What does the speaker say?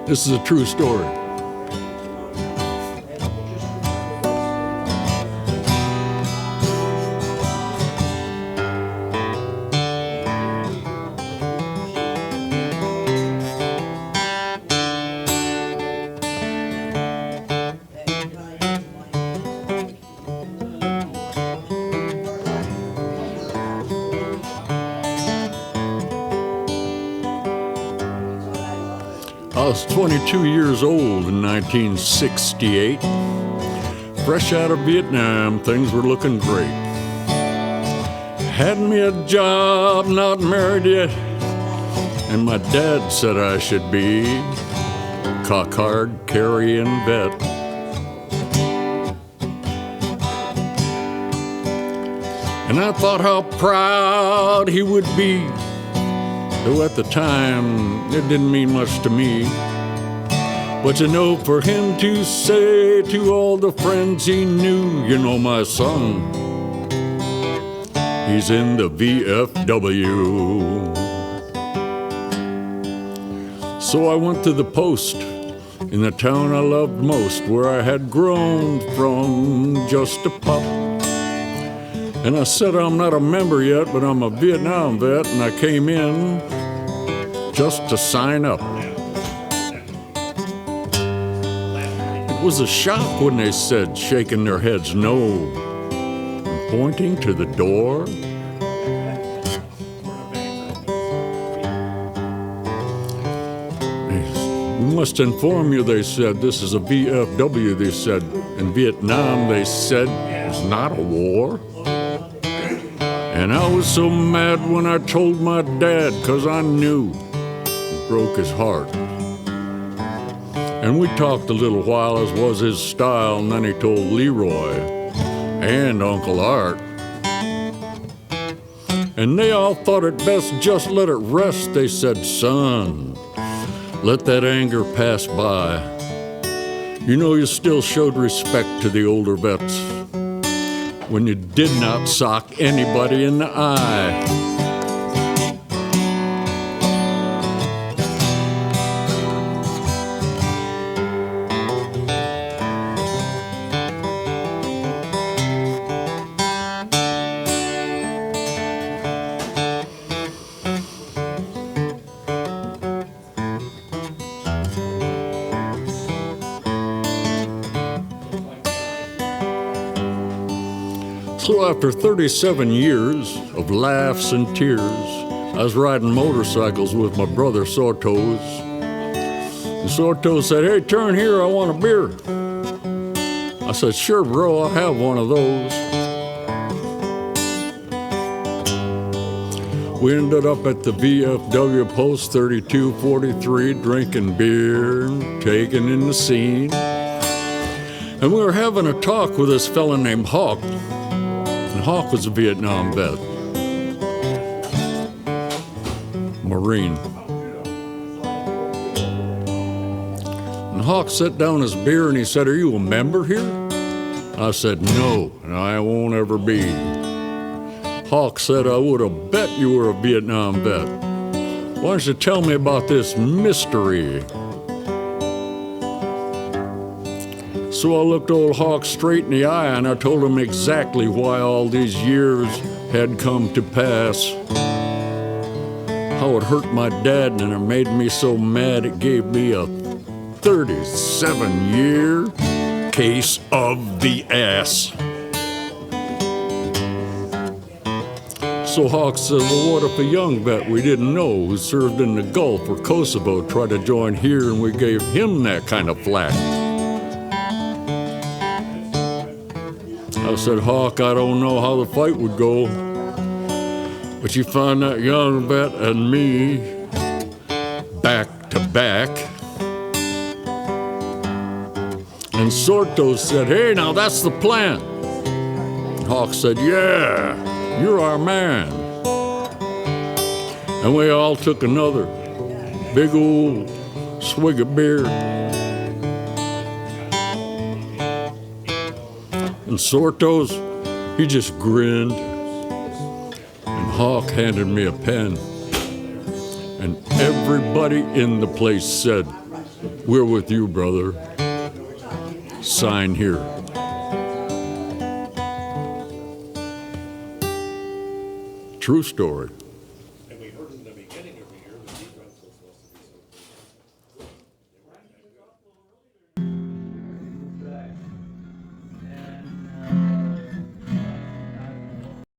This is a true story. I was 22 years old in 1968. Fresh out of Vietnam, things were looking great. Had me a job, not married yet, and my dad said I should be cock-hard, carrying vet. And I thought how proud he would be, though at the time it didn't mean much to me. But to know for him to say to all the friends he knew, you know my son, he's in the VFW. So I went to the post in the town I loved most, where I had grown from just a pup. And I said, I'm not a member yet, but I'm a Vietnam vet, and I came in just to sign up. It was a shock when they said, shaking their heads no, and pointing to the door. We must inform you, they said, this is a VFW, they said. In Vietnam, they said, it's not a war. And I was so mad when I told my dad, 'cause I knew it broke his heart. And we talked a little while, as was his style, and then he told Leroy and Uncle Art. And they all thought it best just let it rest. They said, son, let that anger pass by. You know, you still showed respect to the older vets when you did not sock anybody in the eye. So after 37 years of laughs and tears, I was riding motorcycles with my brother Sortos. And Sortos said, hey, turn here, I want a beer. I said, sure, bro, I'll have one of those. We ended up at the VFW post 3243, drinking beer, taking in the scene. And we were having a talk with this fella named Hawk. And Hawk was a Vietnam vet, Marine. And Hawk set down his beer and he said, are you a member here? I said, no, and I won't ever be. Hawk said, I would have bet you were a Vietnam vet. Why don't you tell me about this mystery? So I looked old Hawk straight in the eye and I told him exactly why all these years had come to pass. How it hurt my dad and it made me so mad it gave me a 37-year case of the ass. So Hawk said, well, what if a young vet we didn't know who served in the Gulf or Kosovo tried to join here and we gave him that kind of flack? I said, Hawk, I don't know how the fight would go, but you find that young vet and me back to back. And Sortos said, hey, now that's the plan. And Hawk said, yeah, you're our man. And we all took another big old swig of beer. And Sortos, he just grinned. And Hawk handed me a pen. And everybody in the place said, We're with you, brother. Sign here. True story.